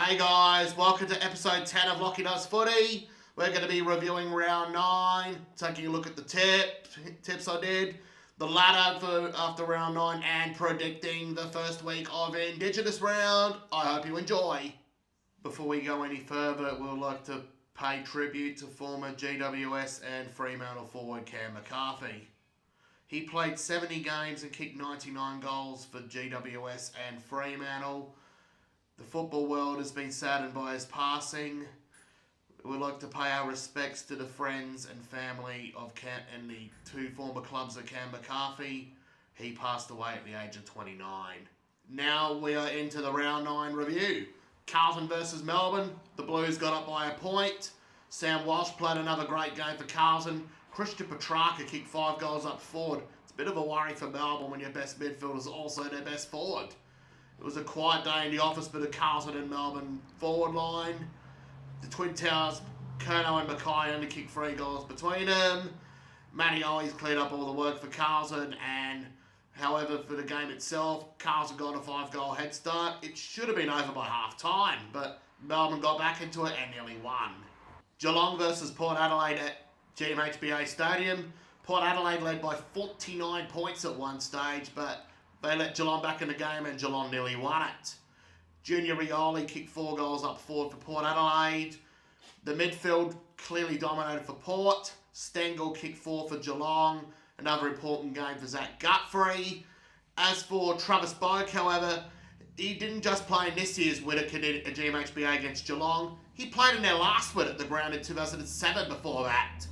Hey guys, welcome to episode 10 of Lachie Does Footy. We're going to be reviewing round 9, taking a look at the tips I did, the ladder for after round 9, and predicting the first week of indigenous round. I hope you enjoy. Before we go any further, we'd like to pay tribute to former GWS and Fremantle forward Cam McCarthy. He played 70 games and kicked 99 goals for GWS and Fremantle. The football world has been saddened by his passing. We'd like to pay our respects to the friends and family of Cam and the two former clubs of Cam McCarthy. He passed away at the age of 29. Now we are into the round 9 review. Carlton versus Melbourne. The Blues got up by a point. Sam Walsh played another great game for Carlton. Christian Petrarca kicked 5 goals up forward. It's a bit of a worry for Melbourne when your best midfielder is also their best forward. It was a quiet day in the office for the Carlton and Melbourne forward line. The Twin Towers, Curnow and Mackay only kicked 3 goals between them. Matty always cleared up all the work for Carlton, and however, for the game itself, Carlton got a 5-goal head start. It should have been over by half time, but Melbourne got back into it and nearly won. Geelong versus Port Adelaide at GMHBA Stadium. Port Adelaide led by 49 points at one stage, but they let Geelong back in the game and Geelong nearly won it. Junior Rioli kicked 4 goals up forward for Port Adelaide. The midfield clearly dominated for Port. Stengel kicked 4 for Geelong. Another important game for Zach Guthrie. As for Travis Boak, however, he didn't just play in this year's win at GMHBA against Geelong. He played in their last win at the ground in 2007 before that.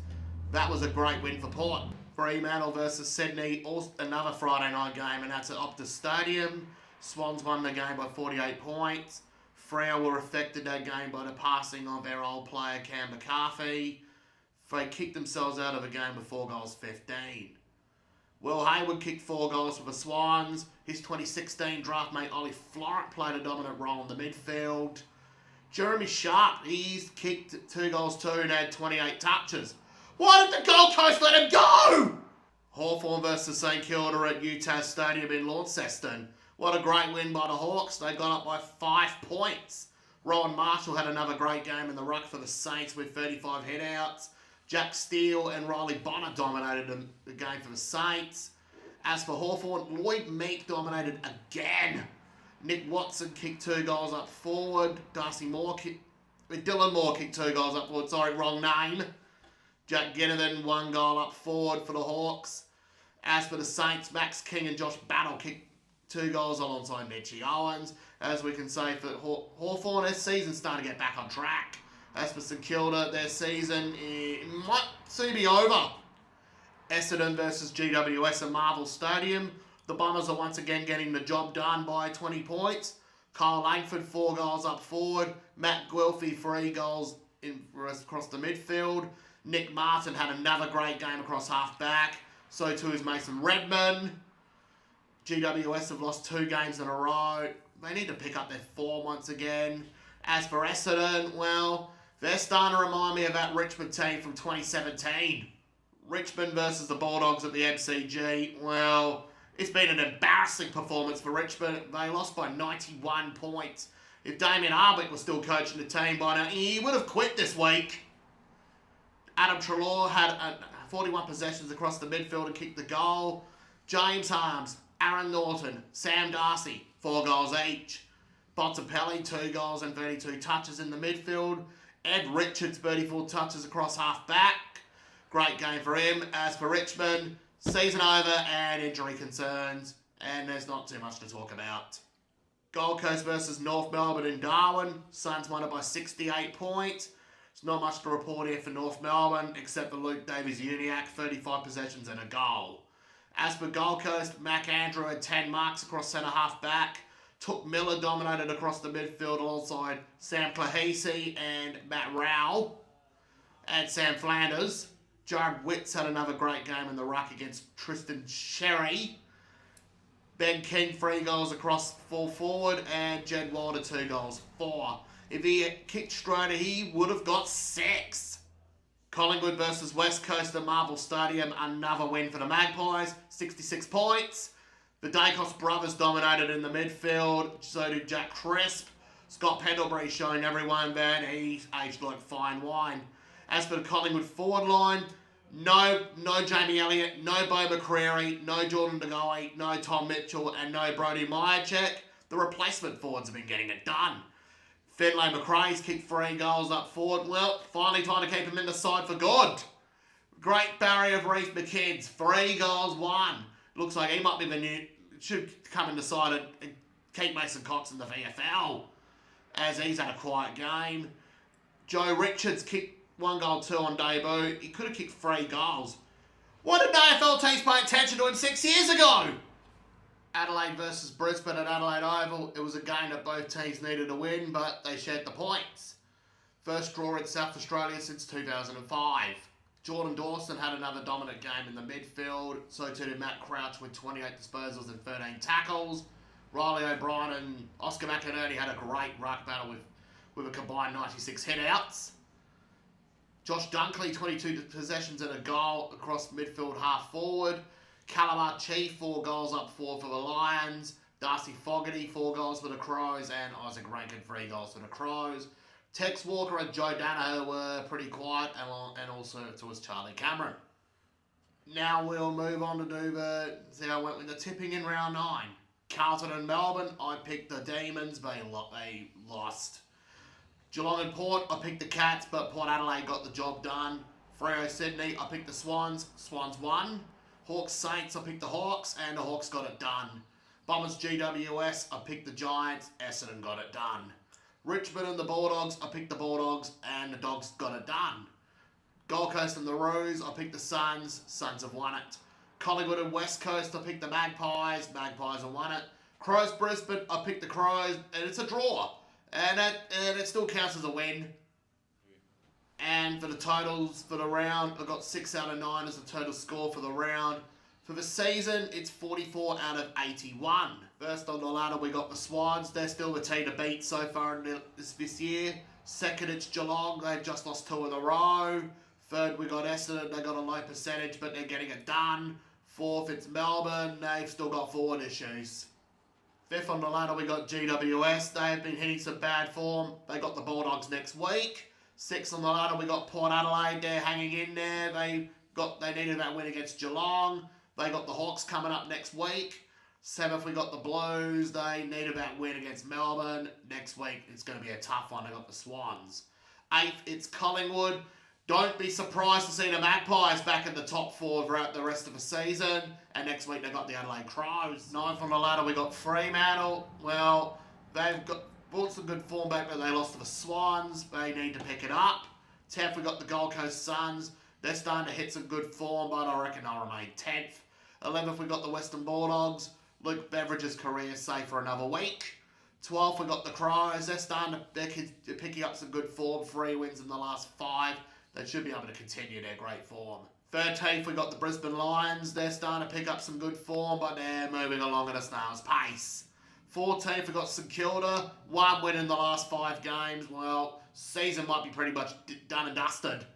That was a great win for Port. Fremantle versus Sydney, another Friday night game, and that's at Optus Stadium. Swans won the game by 48 points. Freo were affected that game by the passing of their old player Cam McCarthy. They kicked themselves out of the game with 4 goals 15. Will Hayward kicked 4 goals for the Swans. His 2016 draft mate Ollie Florent played a dominant role in the midfield. Jeremy Sharp, he's kicked 2 goals 2 and had 28 touches. Why did the Gold Coast let him go? Hawthorn versus St Kilda at UTAS Stadium in Launceston. What a great win by the Hawks. They got up by 5 points. Rowan Marshall had another great game in the ruck for the Saints with 35 hit-outs. Jack Steele and Riley Bonner dominated the game for the Saints. As for Hawthorn, Lloyd Meek dominated again. Nick Watson kicked 2 goals up forward. Dylan Moore kicked 2 goals up forward. Sorry, wrong name. Jack Ginnivan 1 goal up forward for the Hawks. As for the Saints, Max King and Josh Battle kicked 2 goals alongside Mitchie Owens. As we can say for Hawthorn, their season's starting to get back on track. As for St Kilda, their season might soon be over. Essendon versus GWS at Marvel Stadium. The Bombers are once again getting the job done by 20 points. Kyle Langford 4 goals up forward. Matt Guelphy 3 goals across the midfield. Nick Martin had another great game across half-back. So too is Mason Redman. GWS have lost 2 games in a row. They need to pick up their form once again. As for Essendon, well, they're starting to remind me of that Richmond team from 2017. Richmond versus the Bulldogs at the MCG. Well, it's been an embarrassing performance for Richmond. They lost by 91 points. If Damien Arbick was still coaching the team by now, he would have quit this week. Adam Treloar had 41 possessions across the midfield and kicked the goal. James Harms, Aaron Norton, Sam Darcy, 4 goals each. Bontempelli, 2 goals and 32 touches in the midfield. Ed Richards, 34 touches across half-back. Great game for him. As for Richmond, season over and injury concerns, and there's not too much to talk about. Gold Coast versus North Melbourne in Darwin. Suns won it by 68 points. There's not much to report here for North Melbourne, except for Luke Davies-Uniacke, 35 possessions and a goal. As for Gold Coast, Mac Andrew had 10 marks across centre half-back. Took Miller dominated across the midfield alongside Sam Claheisi and Matt Rowell. And Sam Flanders. Jared Witts had another great game in the ruck against Tristan Sherry. Ben King, 3 goals across full forward, and Jed Wilder, 2 goals, 4. If he had kicked straighter, he would have got 6. Collingwood versus West Coast at Marvel Stadium, another win for the Magpies, 66 points. The Dacos brothers dominated in the midfield, so did Jack Crisp. Scott Pendlebury showing everyone that he's aged like fine wine. As for the Collingwood forward line, no Jamie Elliott, no Bo McCreary, no Jordan De Goey, no Tom Mitchell, and no Brody Myercheck. The replacement forwards have been getting it done. Finlay McRae's kicked 3 goals up forward. Well, finally trying to keep him in the side for good. Great Barrier of Reef McKids, 3 goals, 1. Looks like he might be the new, should come in the side and keep Mason Cox in the VFL, as he's had a quiet game. Joe Richards kicked 1 goal, 2 on debut. He could have kicked 3 goals. What did AFL teams pay attention to him 6 years ago? Adelaide versus Brisbane at Adelaide Oval. It was a game that both teams needed to win, but they shared the points. First draw in South Australia since 2005. Jordan Dawson had another dominant game in the midfield. So too did Matt Crouch with 28 disposals and 13 tackles. Riley O'Brien and Oscar McInerney had a great ruck battle with a combined 96 hit-outs. Josh Dunkley, 22 possessions and a goal across midfield half-forward. Calamar Chief, 4 goals up forward for the Lions. Darcy Fogarty, 4 goals for the Crows. And Isaac Rankin, 3 goals for the Crows. Tex Walker and Joe Danaher were pretty quiet, and also so was Charlie Cameron. Now we'll move on to see how it went with the tipping in round 9. Carlton and Melbourne, I picked the Demons, they lost. Geelong and Port, I picked the Cats, but Port Adelaide got the job done. Freo Sydney, I picked the Swans won. Hawks Saints, I picked the Hawks, and the Hawks got it done. Bombers GWS, I picked the Giants, Essendon got it done. Richmond and the Bulldogs, I picked the Bulldogs, and the Dogs got it done. Gold Coast and the Roos, I picked the Suns have won it. Collingwood and West Coast, I picked the Magpies have won it. Crows Brisbane, I picked the Crows, and it's a draw. And it still counts as a win. And for the totals for the round, I got 6 out of 9 as the total score for the round. For the season, it's 44 out of 81. First on the ladder, we got the Swans. They're still the team to beat so far in this year. Second, it's Geelong. They've just lost 2 in a row. Third, we got Essendon. They got a low percentage, but they're getting it done. Fourth, it's Melbourne. They've still got forward issues. Fifth on the ladder, we got GWS. They have been hitting some bad form. They got the Bulldogs next week. Sixth on the ladder, we got Port Adelaide. They're hanging in there. They needed that win against Geelong. They got the Hawks coming up next week. Seventh, we got the Blues. They needed that win against Melbourne. Next week, it's going to be a tough one. They got the Swans. Eighth, it's Collingwood. Don't be surprised to see the Magpies back in the top 4 throughout the rest of the season. And next week, they got the Adelaide Crows. Ninth on the ladder, we got Fremantle. Well, they've brought some good form back, but they lost to the Swans. They need to pick it up. 10th, we got the Gold Coast Suns. They're starting to hit some good form, but I reckon they'll remain 10th. 11th, we got the Western Bulldogs. Luke Beveridge's career safe for another week. 12th, we got the Crows. They're picking up some good form. 3 wins in the last 5. They should be able to continue their great form. 13th, we got the Brisbane Lions. They're starting to pick up some good form, but they're moving along at a snail's pace. 14th, we got St Kilda. 1 win in the last 5 games. Well, season might be pretty much done and dusted.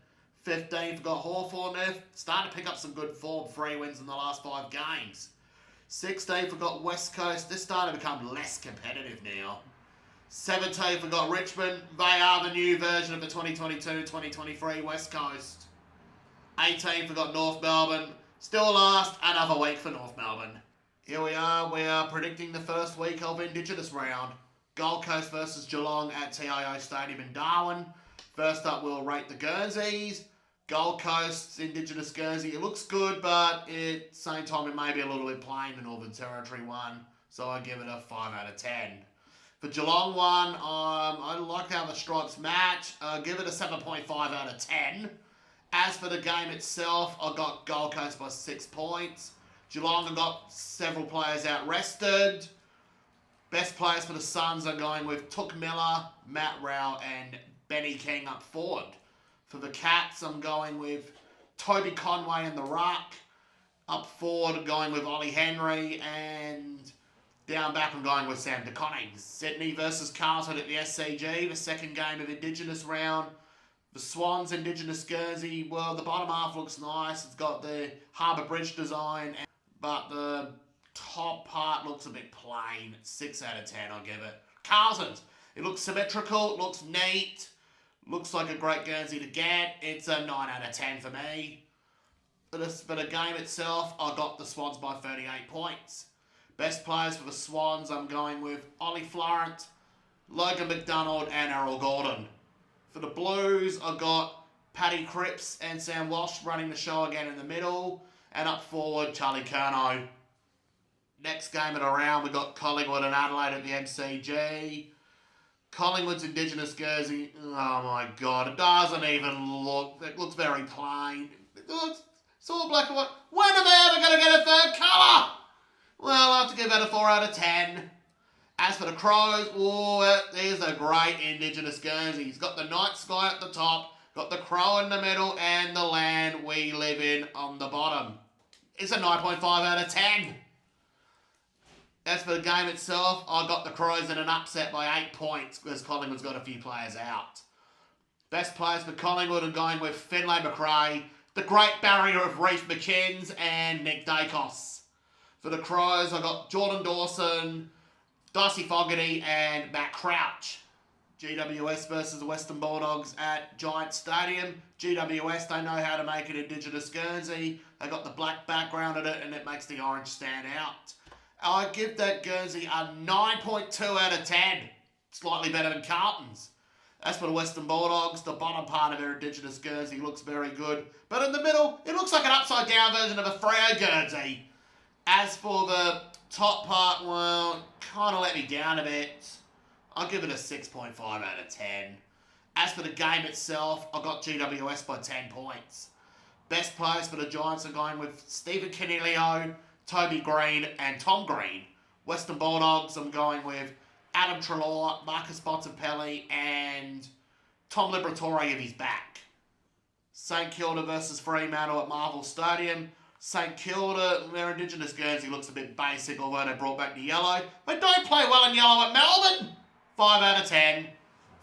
15th, we got Hawthorn there. Starting to pick up some good form. 3 wins in the last 5 games. 16th, we got West Coast. They're starting to become less competitive now. 17th, we got Richmond. They are the new version of the 2022-2023 West Coast. 18th, we got North Melbourne. Still last, another week for North Melbourne. Here we are predicting the first week of Indigenous round. Gold Coast versus Geelong at TIO Stadium in Darwin. First up, we'll rate the Guernseys. Gold Coast's Indigenous Guernsey. It looks good, but at the same time, it may be a little bit plain, the Northern Territory one. So I give it a 5 out of 10. For Geelong one, I like how the stripes match. Give it a 7.5 out of 10. As for the game itself, I got Gold Coast by 6 points. Geelong have got several players out rested. Best players for the Suns are going with Took Miller, Matt Rao, and Benny King up forward. For the Cats, I'm going with Toby Conway in the ruck. Up forward, going with Ollie Henry, and down back, I'm going with Sam DeConning. Sydney versus Carlton at the SCG, the second game of Indigenous round. The Swans Indigenous Guernsey, well, the bottom half looks nice. It's got the Harbour Bridge design, but the top part looks a bit plain. 6 out of 10, I'll give it. Carlton's It looks symmetrical, it looks neat, looks like a great Guernsey to get. It's a 9 out of 10 for me. For the game itself, I got the Swans by 38 points. Best players for the Swans, I'm going with Ollie Florent, Logan McDonald and Errol Gordon. For the Blues, I got Paddy Cripps and Sam Walsh running the show again in the middle. And up forward, Charlie Curnow. Next game of the round, we got Collingwood and Adelaide at the MCG. Collingwood's indigenous jersey, oh my god, it doesn't even look, it looks very plain. It's all black and white. When are they ever going to get a third colour? Well, I have to give that a 4 out of 10. As for the Crows, there's a great indigenous Guernsey. He's got the night sky at the top, got the crow in the middle, and the land we live in on the bottom. It's a 9.5 out of 10. As for the game itself, I got the Crows in an upset by 8 points because Collingwood's got a few players out. Best players for Collingwood are going with Finlay McRae, the Great Barrier of Reef McKinns, and Nick Dacos. For the Crows, I got Jordan Dawson, Darcy Fogarty, and Matt Crouch. GWS versus the Western Bulldogs at Giant Stadium. GWS, they know how to make an indigenous Guernsey. They got the black background in it, and it makes the orange stand out. I give that Guernsey a 9.2 out of 10. Slightly better than Carlton's. As for the Western Bulldogs, the bottom part of their indigenous Guernsey looks very good. But in the middle, it looks like an upside down version of a Freo Guernsey. As for the top part, well, kind of let me down a bit. I'll give it a 6.5 out of 10. As for the game itself, I got GWS by 10 points. Best players for the Giants are going with Stephen Caniglio, Toby Green, and Tom Green. Western Bulldogs, I'm going with Adam Treloar, Marcus Bontempelli, and Tom Liberatore if he's back. St Kilda versus Fremantle at Marvel Stadium. St Kilda, their indigenous Guernsey looks a bit basic, although they brought back the yellow. They don't play well in yellow at Melbourne. 5 out of 10.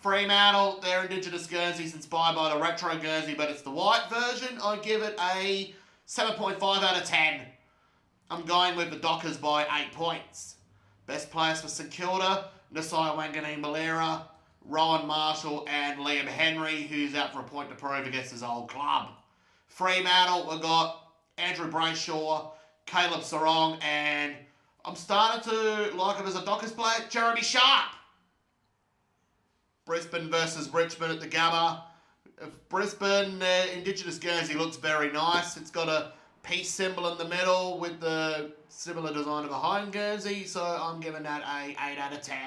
Fremantle, their indigenous Guernsey is inspired by the retro Guernsey, but it's the white version. I give it a 7.5 out of 10. I'm going with the Dockers by 8 points. Best players for St Kilda, Nasai Wanganeen-Malera, Rowan Marshall, and Liam Henry, who's out for a point to prove against his old club. Fremantle, we've got Andrew Brayshaw, Caleb Sarong, and I'm starting to like him as a Dockers player, Jeremy Sharp. Brisbane versus Richmond at the Gabba. Brisbane, indigenous Guernsey looks very nice. It's got a peace symbol in the middle with the similar design of a home Guernsey, so I'm giving that a 8 out of 10.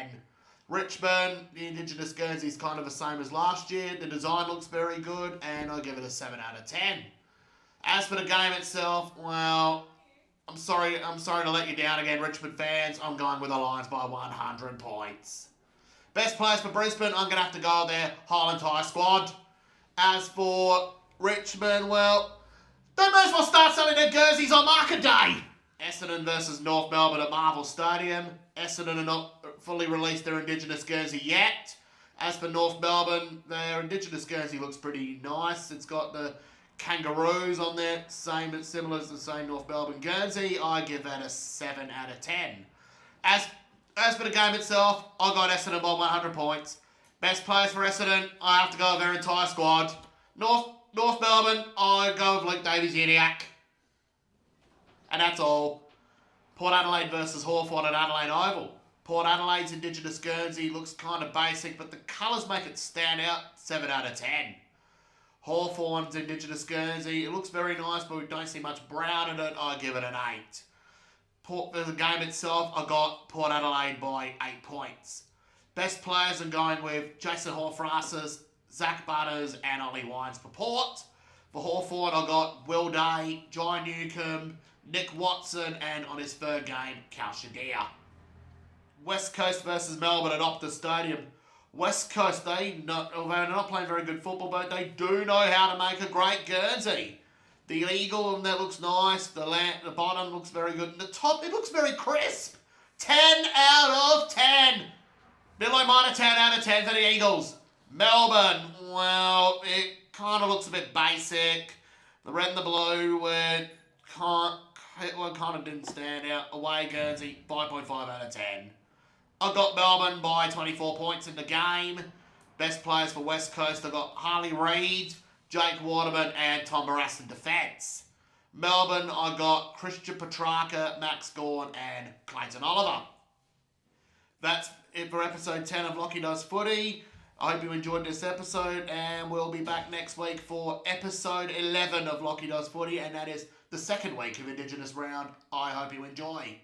Richmond, the indigenous Guernsey is kind of the same as last year. The design looks very good, and I'll give it a 7 out of 10. As for the game itself, well, I'm sorry to let you down again, Richmond fans. I'm going with the Lions by 100 points. Best players for Brisbane, I'm going to have to go there, Highland High squad. As for Richmond, well, they might as well start selling their jerseys on market day. Essendon versus North Melbourne at Marvel Stadium. Essendon are not fully released their indigenous Guernsey yet. As for North Melbourne, their indigenous Guernsey looks pretty nice. It's got the kangaroos on there, similar as the same North Melbourne Guernsey. I give that a 7 out of 10. As for the game itself, I got Essendon by 100 points. Best players for Essendon, I have to go with their entire squad. North Melbourne, I go with Luke Davies-Uniacke. And that's all. Port Adelaide versus Hawthorn at Adelaide Oval. Port Adelaide's indigenous Guernsey looks kind of basic, but the colours make it stand out. 7 out of 10. Hawthorn's indigenous Guernsey, it looks very nice, but we don't see much brown in it. I give it an 8. For the game itself, I got Port Adelaide by 8 points. Best players are going with Jason Horfrasis, Zach Butters, and Ollie Wines for Port. For Hawthorn, I got Will Day, John Newcombe, Nick Watson, and on his third game, Cal Shadia. West Coast versus Melbourne at Optus Stadium. West Coast, although they're not playing very good football, but they do know how to make a great Guernsey. The eagle, that looks nice. The bottom looks very good. And the top, it looks very crisp. 10 out of 10. Below minor 10 out of 10 for the Eagles. Melbourne, well, it kind of looks a bit basic. The red and the blue kind of didn't stand out. Away Guernsey, 5.5 out of 10. I got Melbourne by 24 points in the game. Best players for West Coast, I got Harley Reid, Jake Waterman, and Tom Barrass in defence. Melbourne, I got Christian Petrarca, Max Gawn, and Clayton Oliver. That's it for episode 10 of Lachie Does Footy. I hope you enjoyed this episode, and we'll be back next week for episode 11 of Lachie Does Footy, and that is the second week of Indigenous Round. I hope you enjoy.